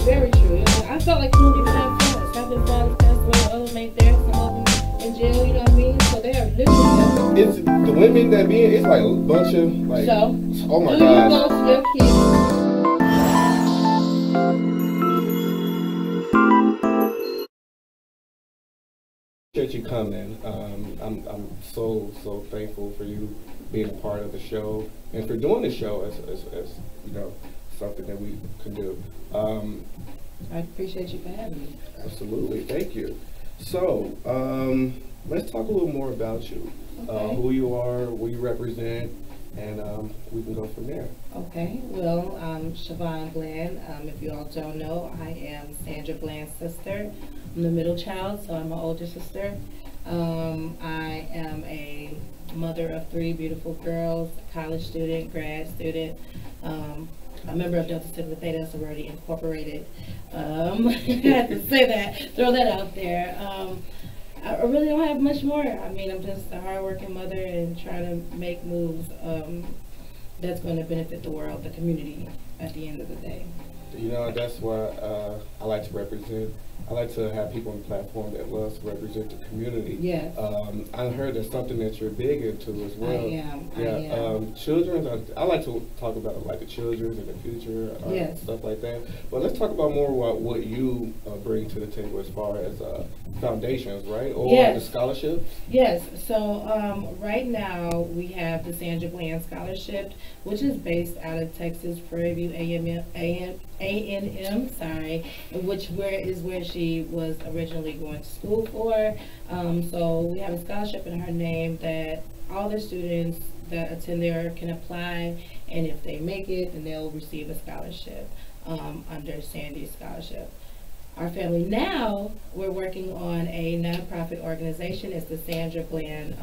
very true. I felt like community was having fun. Having fun, that's where the others ain't there. Some of them in jail, you know what I mean? So they are literally. It's the women that be in, it's like a bunch of like. So, oh my do gosh. you go to your kids? Appreciate you coming. I'm so thankful for you being a part of the show and for doing the show as you know, something that we can do. I appreciate you for having me. Absolutely, thank you. So let's talk a little more about you, Okay. who you are, what you represent, and we can go from there. Okay, well, I'm Shavon Bland. If you all don't know, I am Sandra Bland's sister. I'm the middle child, so I'm an older sister. I am a mother of 3 beautiful girls, college student, grad student, a member of Delta Sigma Theta Sorority Incorporated. I had to say that, throw that out there. I really don't have much more. I mean, I'm just a hardworking mother and trying to make moves that's going to benefit the world, the community, at the end of the day. You know, that's why I like to represent. I like to have people on the platform that loves to represent the community. Yes. I heard that's something that you're big into as well. I am. Yeah. I am. Children. I like to talk about like the children in the future, Yes. stuff like that. But let's talk about more about what you bring to the table as far as foundations, right? Or Yes. the scholarships. Yes. So right now we have the Sandra Bland Scholarship, which is based out of Texas Prairie View A&M, sorry, where she was originally going to school for. So we have a scholarship in her name that all the students that attend there can apply, and if they make it, then they'll receive a scholarship under Sandy's scholarship. Our family now, we're working on a nonprofit organization. It's the Sandra Bland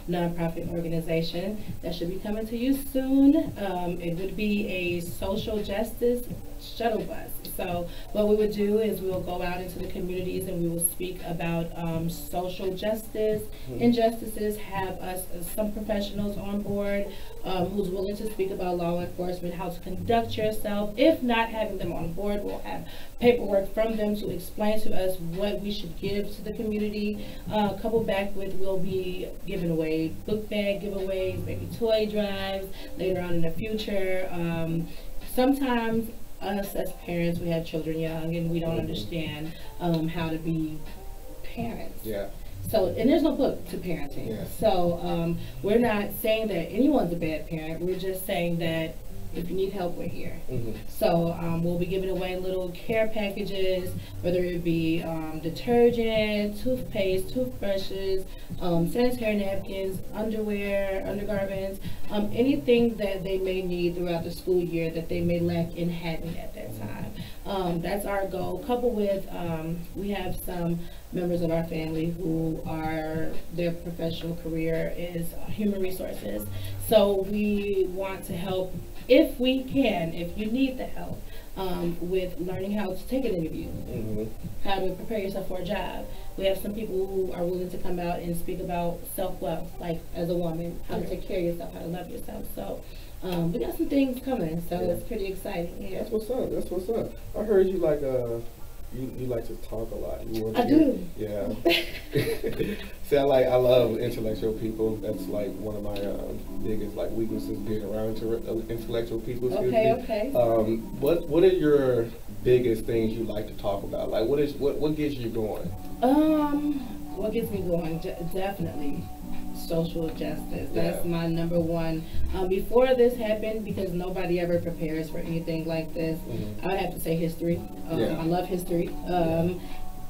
nonprofit organization that should be coming to you soon. It would be a social justice shuttle bus. So what we would do is we will go out into the communities and we will speak about social justice, injustices, have us some professionals on board who's willing to speak about law enforcement, how to conduct yourself. If not having them on board, we'll have paperwork from them to explain to us what we should give to the community. Coupled back with, we'll be giving away book bag giveaways, maybe toy drives later on in the future. Sometimes us as parents, we have children young and we don't understand how to be parents. Yeah. So, and there's no book to parenting. Yeah. So we're not saying that anyone's a bad parent. We're just saying that if you need help, we're here. So we'll be giving away little care packages, whether it be detergent, toothpaste, toothbrushes, sanitary napkins, underwear, undergarments, anything that they may need throughout the school year that they may lack in having at that time. That's our goal. Coupled with, we have some members of our family who are, their professional career is human resources. So we want to help if we can, if you need the help, with learning how to take an interview, how to prepare yourself for a job. We have some people who are willing to come out and speak about self-love, like as a woman, how to take care of yourself, how to love yourself. So we got some things coming, so it's pretty exciting. Yeah. That's what's up. That's what's up. I heard you like you like to talk a lot. I do. Yeah. See, I love intellectual people. That's like one of my biggest like weaknesses, being around intellectual people. Okay. What are your biggest things you like to talk about? Like, what gets you going? What gets me going? Definitely social justice. That's my number one. Before this happened, because nobody ever prepares for anything like this, I would have to say history. I love history.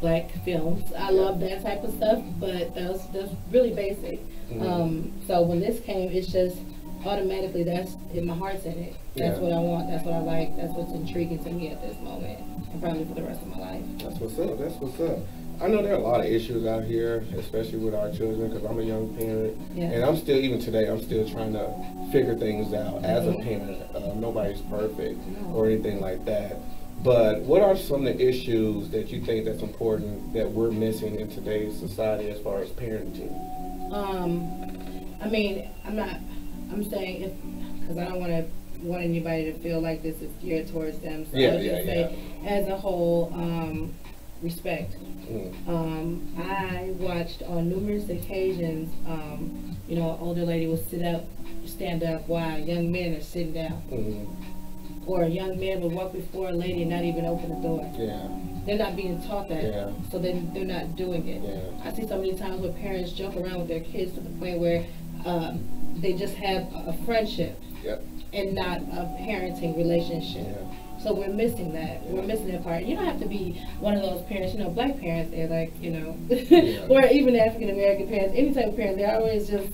Black films. I love that type of stuff, but that's really basic. So when this came, it's just automatically my heart's in it. That's what I want. That's what I like. That's what's intriguing to me at this moment, and probably for the rest of my life. That's what's up. That's what's up. I know there are a lot of issues out here, especially with our children, because I'm a young parent, and I'm still, even today, I'm still trying to figure things out as a parent. Nobody's perfect or anything like that. But what are some of the issues that you think that's important that we're missing in today's society as far as parenting? I mean, I'm saying, because I don't want to want anybody to feel like this is geared towards them. So Yeah, I would just say, as a whole, respect. I watched on numerous occasions, you know, an older lady will stand up while young men are sitting down. Or a young man will walk before a lady and not even open the door. Yeah. They're not being taught that, so then they're not doing it. Yeah. I see so many times where parents joke around with their kids to the point where they just have a friendship and not a parenting relationship. Yeah. So we're missing that. We're missing that part. You don't have to be one of those parents, you know, black parents, they're like, you know, or even African American parents, any type of parent, they're always just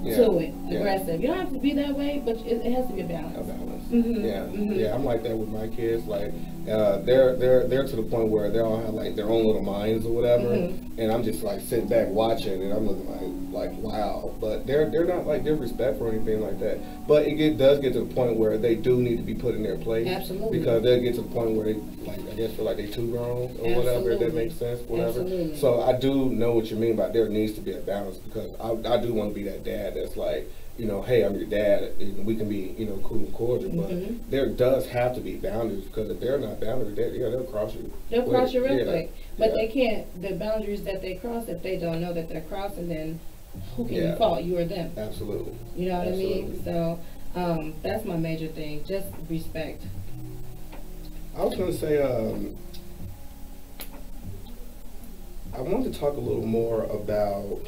to it, aggressive. You don't have to be that way, but it has to be a balance. A balance. Yeah, I'm like that with my kids. Like, they're to the point where they all have like their own little minds or whatever, and I'm just like sitting back watching, and I'm looking like wow. But they're not like disrespectful or anything like that. But it does get to the point where they do need to be put in their place. Absolutely. Because they'll get to the point where they like, I guess, feel like they too grown or whatever. If that makes sense, whatever. Absolutely. So I do know what you mean by there needs to be a balance, because I do want to be that dad that's like, you know, hey, I'm your dad, and we can be, you know, cool and cordial, but there does have to be boundaries, because if they're not boundaries, they'll cross you. They'll cross you real quick. But they can't, the boundaries that they cross, if they don't know that they're crossing, then who can you fault, you or them? Absolutely. You know what I mean? So that's my major thing, just respect. I was going to say, I wanted to talk a little more about,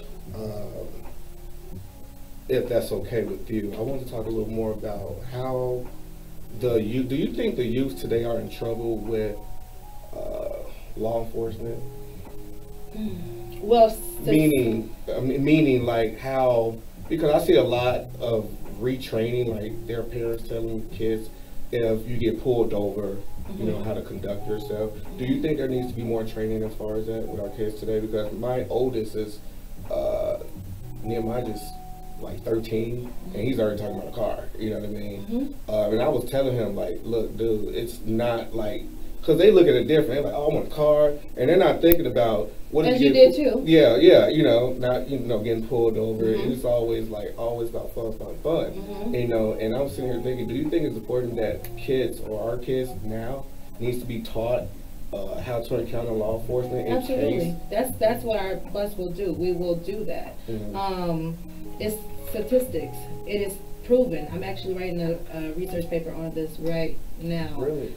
if that's okay with you, I want to talk a little more about how do you think the youth today are in trouble with law enforcement? Well, meaning like how, because I see a lot of retraining, like their parents telling kids, if you get pulled over, you know, how to conduct yourself. Do you think there needs to be more training as far as that with our kids today? Because my oldest is Nehemiah just like 13, and he's already talking about a car, you know what I mean? And I was telling him, like, look, dude, it's not like, because they look at it different. They're like, oh, I want a car, and they're not thinking about what as you did too. Yeah, you know, not, you know, getting pulled over. It's always about fun, you know. And I'm sitting here thinking, do you think it's important that kids, or our kids now, needs to be taught how to encounter law enforcement? Absolutely. That's what our bus will do. We will do that. It's statistics. It is proven. I'm actually writing a research paper on this right now. Really?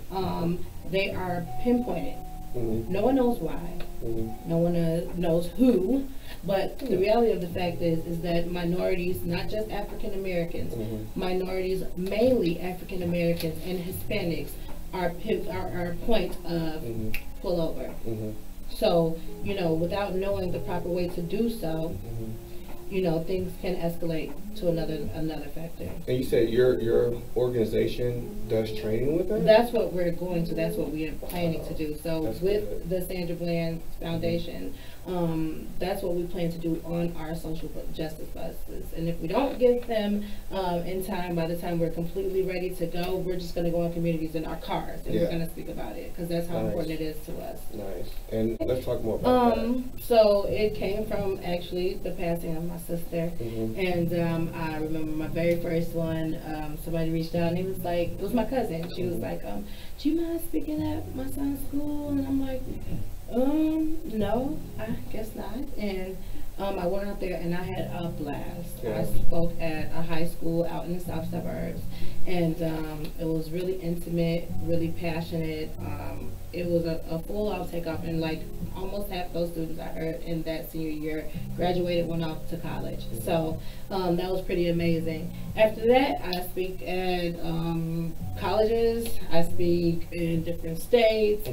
They are pinpointed. No one knows why. No one knows who. But the reality of the fact is that minorities, not just African Americans, minorities, mainly African Americans and Hispanics, are point of pullover. So, you know, without knowing the proper way to do so, you know, things can escalate to another factor. And you said your organization does training with that? That's what we're going to. That's what we are planning to do. So with the Sandra Bland Foundation, that's what we plan to do on our social justice buses. And if we don't get them in time, by the time we're completely ready to go, we're just going to go in communities in our cars, and we're going to speak about it, because that's how important it is to us. Nice. And let's talk more about that. So it came from actually the passing of my sister, and I remember my very first one, somebody reached out, and it was my cousin. She was like, do you mind speaking at my son's school? And I'm like, no, I guess not. And I went out there and I had a blast. I spoke at a high school out in the south suburbs, and it was really intimate, really passionate. It was a full out takeoff, and like almost half those students I heard in that senior year graduated, went off to college. So that was pretty amazing. After that, I speak at colleges. I speak in different states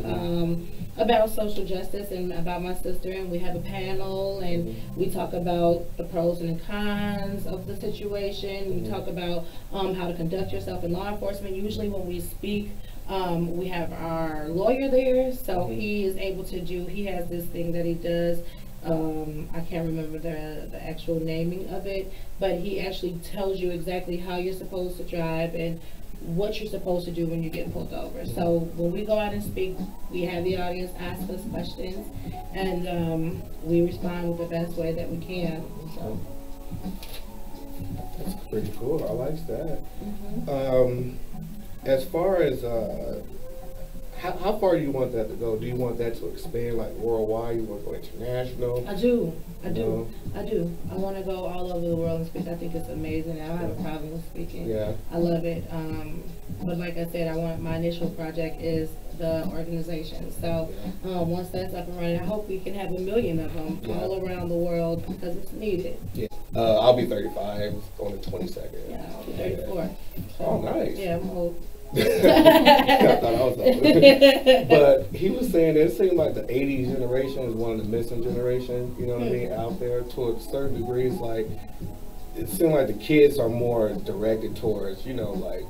about social justice and about my sister, and we have a panel, and we talk about the pros and the cons of the situation. We talk about how to conduct yourself in law enforcement. Usually when we speak, we have our lawyer there, so he is able to do, he has this thing that he does, I can't remember the actual naming of it, but he actually tells you exactly how you're supposed to drive and what you're supposed to do when you get pulled over. So when we go out and speak, we have the audience ask us questions, and we respond with the best way that we can. So. That's pretty cool. I like that. Mm-hmm. As far as how far do you want that to go? Do you want that to expand like worldwide? You want to go international? I do. I want to go all over the world and speak. I think it's amazing. I don't have a problem with speaking. Yeah. I love it. But like I said, my initial project is the organization. So once that's up and running, I hope we can have 1 million of them all around the world because it's needed. Yeah. I'll be 35 on the 22nd. Yeah, I'll be 34. Oh, nice. Yeah, I'm old. I thought I was old. But he was saying it seemed like the 80s generation is one of the missing generations, you know what I mean, out there to a certain degree. It's like, it seemed like the kids are more directed towards, you know, like,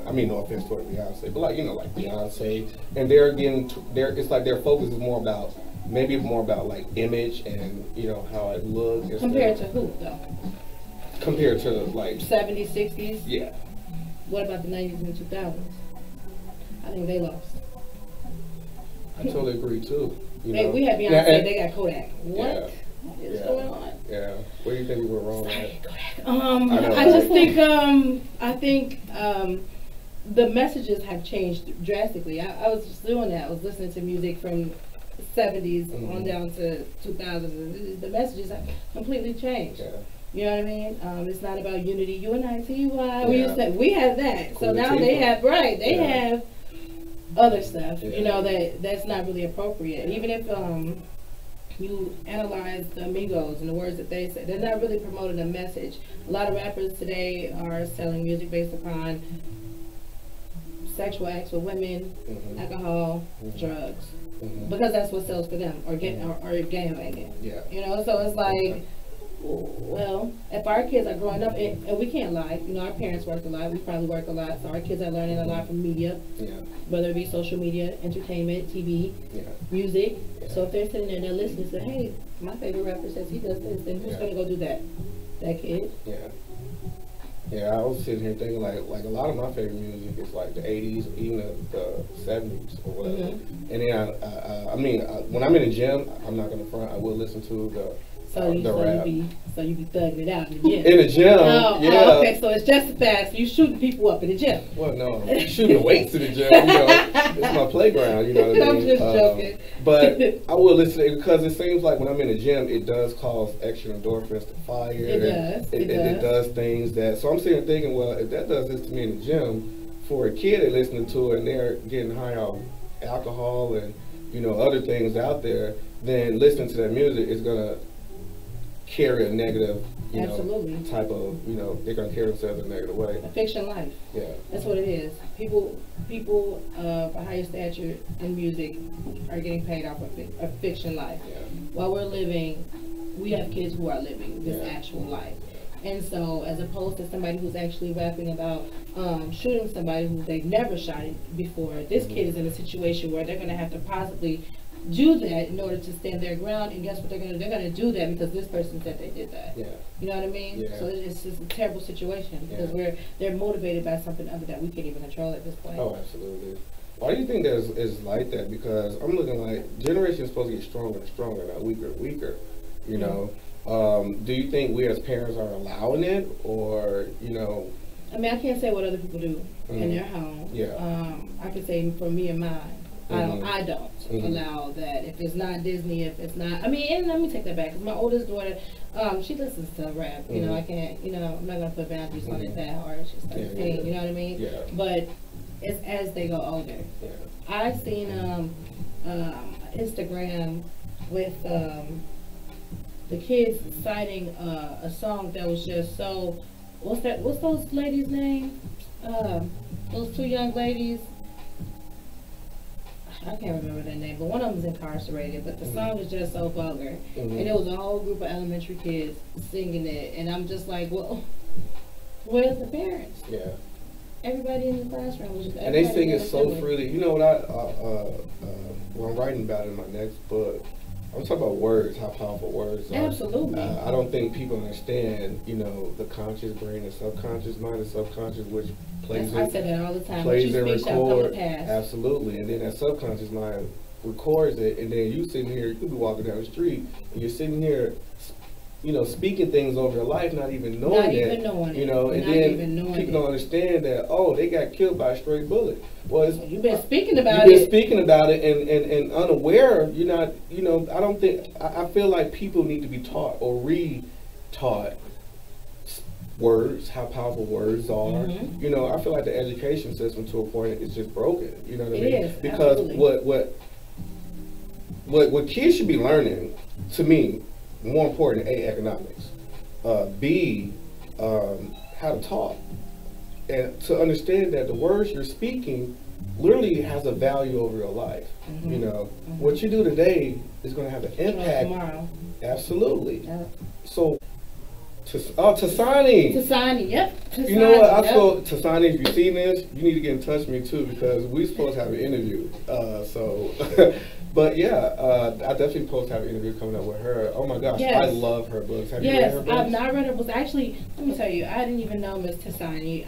I mean, no offense towards Beyonce, but like, you know, like Beyonce, and they're getting, it's like their focus is more about, maybe more about like image and, you know, how it looks. Compared to who, though? Compared to like 70s, 60s? Yeah. What about the 90s and 2000s? I think they lost. I totally agree too. We had Beyonce, they got Kodak. What is going on? Yeah. What do you think we were wrong at? Kodak. I just think the messages have changed drastically. I was just doing that. I was listening to music from 70s on down to 2000s. The messages have completely changed. Yeah. You know what I mean? It's not about unity. UNITY. We have that. So now they have they have other stuff. Yeah. You know that's not really appropriate. Even if you analyze the Amigos and the words that they say, they're not really promoting a message. A lot of rappers today are selling music based upon sexual acts with women, alcohol, drugs, because that's what sells for them, or gangbanging. Yeah. You know, so it's like. Well, if our kids are growing up, and we can't lie, you know, our parents work a lot, we probably work a lot, so our kids are learning a lot from media, whether it be social media, entertainment, TV, music. So if they're sitting there and they're listening, say, hey, my favorite rapper says he does this, then who's going to go do that? That kid? Yeah. Yeah, I was sitting here thinking like a lot of my favorite music is like the 80s, even the 70s or whatever. And then I mean, when I'm in the gym, I'm not going to front, I will listen to the rap. So you be thugging it out in the gym. In the gym, Oh, okay, so it's justified. So you shooting people up in the gym. Well, no, I'm shooting weights in the gym. You know, it's my playground. You know what I mean? I'm just joking. But I will listen to it because it seems like when I'm in the gym, it does cause extra endorphins to fire. It does. It does things that. So I'm sitting there thinking, well, if that does this to me in the gym, for a kid that's listening to it and they're getting high on alcohol and other things out there, then listening to that music is gonna carry a negative, type of, they're going to carry themselves in a negative way. A fiction life. Yeah. That's what it is. People of a higher stature in music are getting paid off of a fiction life. Yeah. While we're living, we have kids who are living this actual life. And so, as opposed to somebody who's actually rapping about shooting somebody who they've never shot before, this kid is in a situation where they're going to have to possibly do that in order to stand their ground, and guess what they're gonna do? They're gonna do that because this person said they did that. Yeah. You know what I mean? Yeah. So it's just a terrible situation because they're motivated by something other that we can't even control at this point. Oh, absolutely. Why do you think it's like that? Because I'm looking like generation is supposed to get stronger and stronger, not weaker and weaker. You know, do you think we as parents are allowing it, or I mean, I can't say what other people do in their home. Yeah. I can say for me and mine. I don't allow that. If it's not Disney, if it's not, and let me take that back. Cause my oldest daughter, she listens to rap. I can't, I'm not gonna put boundaries on it that hard. She's 13. You know what I mean? Yeah. But it's as they go older. Yeah. I've seen Instagram with the kids citing a song that was just so. What's those ladies' name? Those two young ladies. I can't remember their name, but one of them was incarcerated. But the song was just so vulgar, and it was a whole group of elementary kids singing it, and I'm just like, well, where's the parents? Yeah. Everybody in the classroom was just. And they sing it so freely. You know what what I'm writing about in my next book. I'm talking about words, how powerful words are. Absolutely. I don't think people understand, the conscious brain and subconscious mind. The subconscious, which plays I say that all the time. Plays and record. Absolutely. And then that subconscious mind records it, and then you sitting here, you could be walking down the street, and you're sitting here speaking things over your life, not even knowing it. And then people don't understand that, oh, they got killed by a stray bullet. Well, you've been speaking about it. You've been speaking about it and unaware. You're not, I don't think, I feel like people need to be taught or re-taught words, how powerful words are. I feel like the education system to a point is just broken. You know what I mean? Is, because absolutely. what kids should be learning, to me, more important, A, economics, B, how to talk, and to understand that the words you're speaking literally has a value over your life. What you do today is going to have an impact tomorrow. Absolutely. Yep. So, Tasani. Tasani, yep. Tasani, you know what? I feel, Tasani, if you see this, you need to get in touch with me too, because we're supposed to have an interview. But yeah, I definitely supposed to have an interview coming up with her. Oh my gosh, yes. I love her books. Have you read her books? I've not read her books. Actually, let me tell you, I didn't even know Miss Tasani.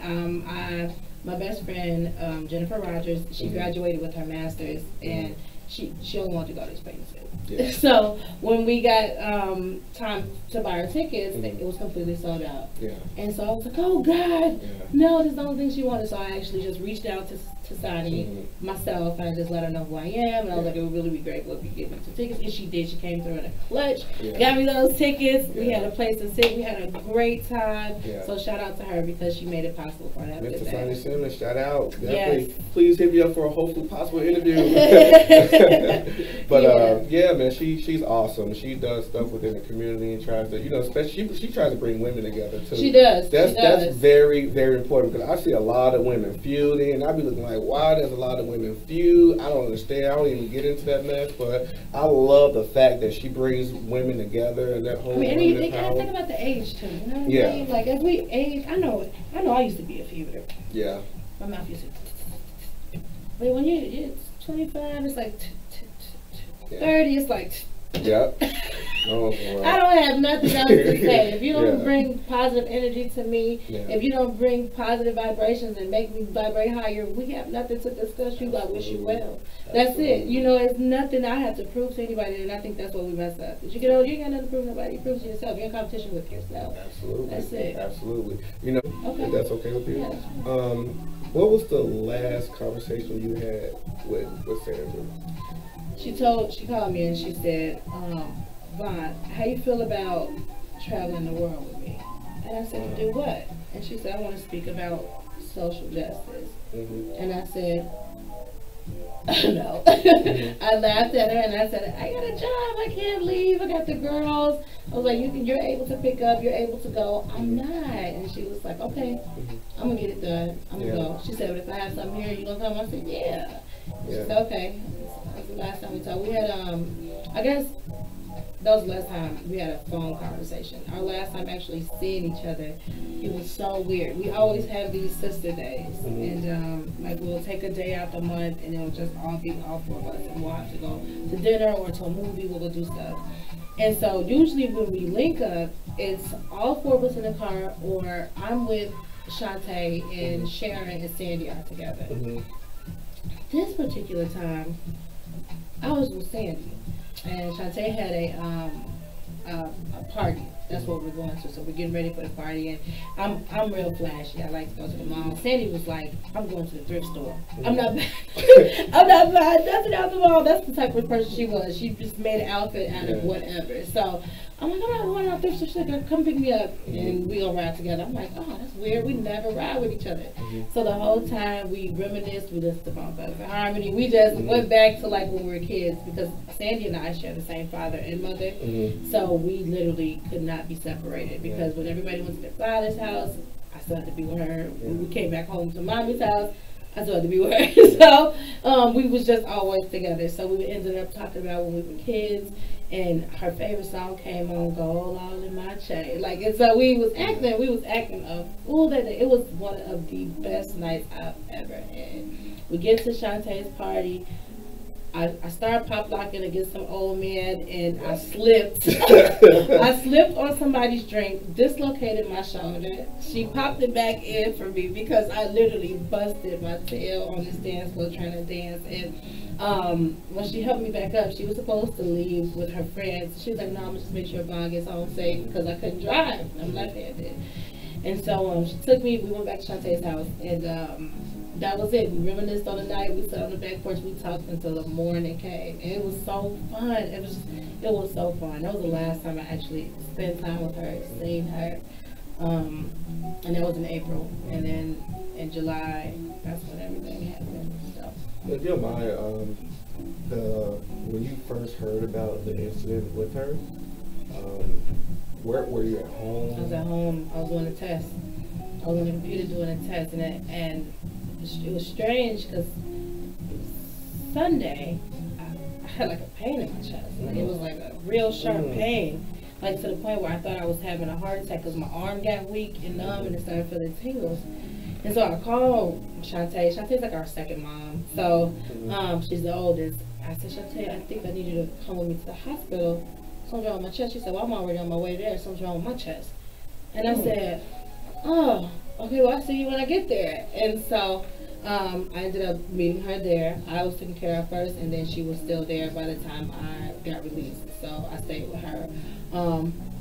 My best friend, Jennifer Rogers, she graduated with her master's, and she only wanted to go to Spain. Yeah. So when we got time to buy our tickets, it was completely sold out. Yeah. And so I was like, oh God, no, this is the only thing she wanted. So I actually just reached out to Sani myself, and I just let her know who I am, and I was like, it would really be great if you give me some tickets. And she did. She came through in a clutch, got me those tickets. We had a place to sit. We had a great time. So shout out to her because she made it possible for us. Mr. Sani Simmons, shout out. Definitely. Please hit me up for a hopefully possible interview. But yeah, man, she's awesome. She does stuff within the community and tries to, especially she tries to bring women together too. She does. That's very, very important, because I see a lot of women feuding, and I be looking like, why there's a lot of women feud? I don't understand. I don't even get into that mess, but I love the fact that she brings women together and that whole. I mean, you gotta think about the age too. You know what I mean? Like as we age, I know. I used to be a feuder. Yeah. My mouth used to. But when you're 25, it's like 30. It's like. Yep. Oh, I don't have nothing else to say. If you don't bring positive energy to me, if you don't bring positive vibrations and make me vibrate higher, we have nothing to discuss. I wish you well. That's it. It's nothing I have to prove to anybody, and I think that's what we mess up. But you ain't got nothing to prove to nobody. You prove to yourself. You're in competition with yourself. Absolutely. That's it. Absolutely. If that's okay with you. What was the last conversation you had with Sandra? She called me and she said, Vaughn, how you feel about traveling the world with me? And I said, to do what? And she said, I want to speak about social justice. And I said, no. I laughed at her and I said, I got a job, I can't leave, I got the girls. I was like, you're able to pick up, you're able to go. I'm not. And she was like, okay, I'm going to get it done. I'm going to go. She said, but if I have something here, you going to come? I said, yeah. She said, okay. That was the last time we talked. We had, I guess, that was the last time we had a phone conversation. Our last time actually seeing each other, it was so weird. We always have these sister days. And like we'll take a day out the month and it'll just all be all four of us. And we'll have to go to dinner or to a movie, we'll go do stuff. And so usually when we link up, it's all four of us in the car, or I'm with Shantae and Sharon and Sandy are together. This particular time, I was with Sandy, and Shantae had a party. That's what we're going to. So we're getting ready for the party, and I'm real flashy. I like to go to the mall. Sandy was like, I'm going to the thrift store. I'm not buying nothing out the mall. That's the type of person she was. She just made an outfit out of whatever. So I'm like, I'm not going out thrift store. She's like, come pick me up, and we gonna ride together. I'm like, oh, that's weird. We never ride with each other. So the whole time we reminisced. We listened to Bone Thugs and Harmony. We just went back to like when we were kids, because Sandy and I share the same father and mother. So we literally could not be separated, because when everybody went to their father's house, I still had to be with her. When we came back home to mommy's house, I still had to be with her. So we was just always together. So we ended up talking about when we were kids, and her favorite song came on, Gold All in My Chain. Like, and so we was acting a fool that day. It was one of the best nights I've ever had. We get to Shantae's party. I started pop locking against some old man, and I slipped. I slipped on somebody's drink, dislocated my shoulder. She popped it back in for me because I literally busted my tail on this dance floor trying to dance. And when she helped me back up, she was supposed to leave with her friends. She was like, "No, I'm gonna just make sure Vaughn gets home safe because I couldn't drive. I'm left-handed." And so she took me. We went back to Shantae's house, and that was it. We reminisced on the night. We sat on the back porch. We talked until the morning came. And it was so fun. It was so fun. That was the last time I actually spent time with her, seen her. And that was in April. And then in July, that's when everything happened. So. If you don't mind, when you first heard about the incident with her, where were you at home? I was at home. I was doing a test. I was on the computer doing a test, and it was strange because Sunday I had like a pain in my chest. Like it was like a real sharp pain, like to the point where I thought I was having a heart attack because my arm got weak and numb and it started feeling tingles. And so I called Shantae. Shantae's like our second mom, so she's the oldest. I said, "Shantae, I think I need you to come with me to the hospital. Something's wrong with my chest." She said, "Well, I'm already on my way there. Something's wrong with my chest." And I said, "Oh, okay, well, I'll see you when I get there." And so I ended up meeting her there. I was taken care of first, and then she was still there by the time I got released. So I stayed with her.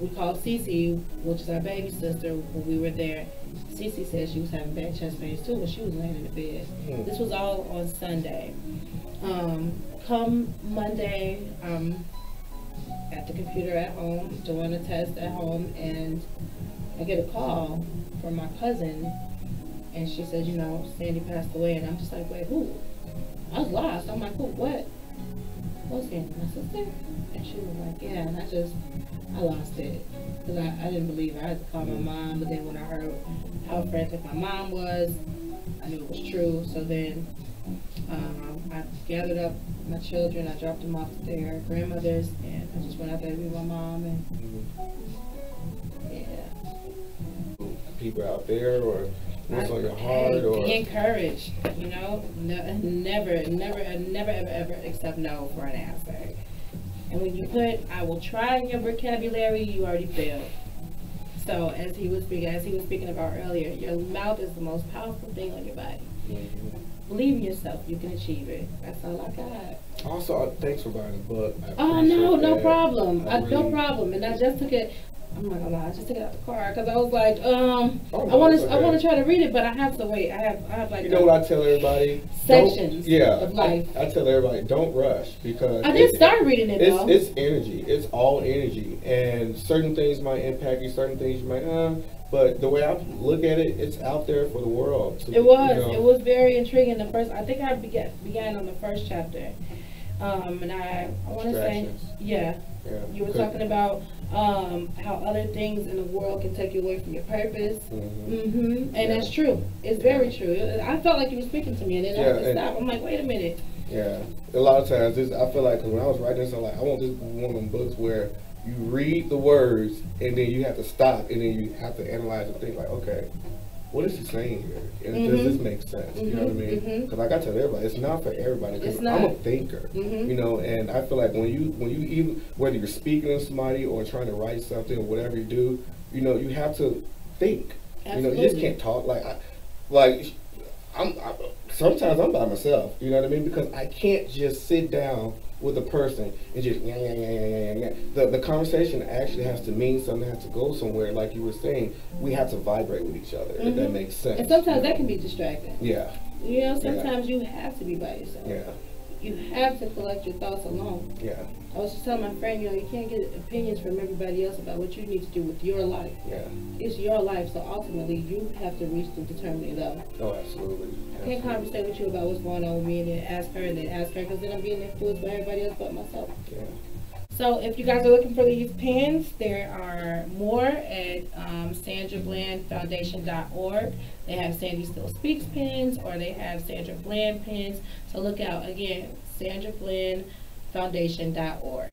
We called Cece, which is our baby sister, when we were there. Cece said she was having bad chest pains too, but she was laying in the bed. This was all on Sunday. Come Monday, at the computer at home, doing a test at home, and I get a call from my cousin, and she said, "You know, Sandy passed away." And I'm just like, "Wait, who?" I was lost. I'm like, "Who? What? What's Sandy? My sister?" And she was like, "Yeah." And I lost it because I didn't believe her. I had to call my mom, but then when I heard how frantic my mom was, I knew it was true. So then I gathered up my children. I dropped them off to their grandmothers, and I just went out there to meet my mom. And yeah. People out there, or what's on your heart, or be encouraged. You know, never, ever accept no for an answer. And when you put "I will try" in your vocabulary, you already failed. So as he was speaking about earlier, your mouth is the most powerful thing on your body. Believe in yourself, you can achieve it. That's all I got. Also, thanks for buying the book. Oh no problem. No problem. And I just took it. I'm not gonna lie, I just took it out the car because I was like, I want to try to read it, but I have to wait. I have like, you know what I tell everybody? Sections of life. I tell everybody, don't rush, because I did start reading it though. It's energy. It's all energy, and certain things might impact you. Certain things you might but the way I look at it, it's out there for the world. It was very intriguing. I think I began on the first chapter, and I want to say, yeah. You were talking about how other things in the world can take you away from your purpose. And that's true. It's very true. I felt like you were speaking to me, and then I had to stop. I'm like, wait a minute. Yeah. A lot of times, I feel like when I was writing this, I'm like, I want this one of them books where you read the words, and then you have to stop, and then you have to analyze and think like, okay, what is he saying here? And does this make sense? You know what I mean? Because like I tell everybody, it's not for everybody. Because I'm a thinker, you know, and I feel like when you even, whether you're speaking to somebody or trying to write something or whatever you do, you know, you have to think. Absolutely. You know, you just can't talk sometimes I'm by myself. You know what I mean? Because I can't just sit down with a person and just the conversation actually has to mean something, has to go somewhere. Like you were saying, we have to vibrate with each other, if that makes sense. And sometimes that can be distracting. Yeah. You know, sometimes you have to be by yourself. Yeah. You have to collect your thoughts alone. Yeah. I was just telling my friend, you know, you can't get opinions from everybody else about what you need to do with your life. Yeah. It's your life, so ultimately you have to reach the determining level. Oh, absolutely. I can't conversate with you about what's going on with me and then ask her, because then I'm being influenced by everybody else but myself. Yeah. So if you guys are looking for these pens, there are more at sandrablandfoundation.org. They have Sandy Still Speaks pens, or they have Sandra Bland pens. So look out, again, sandrablandfoundation.org.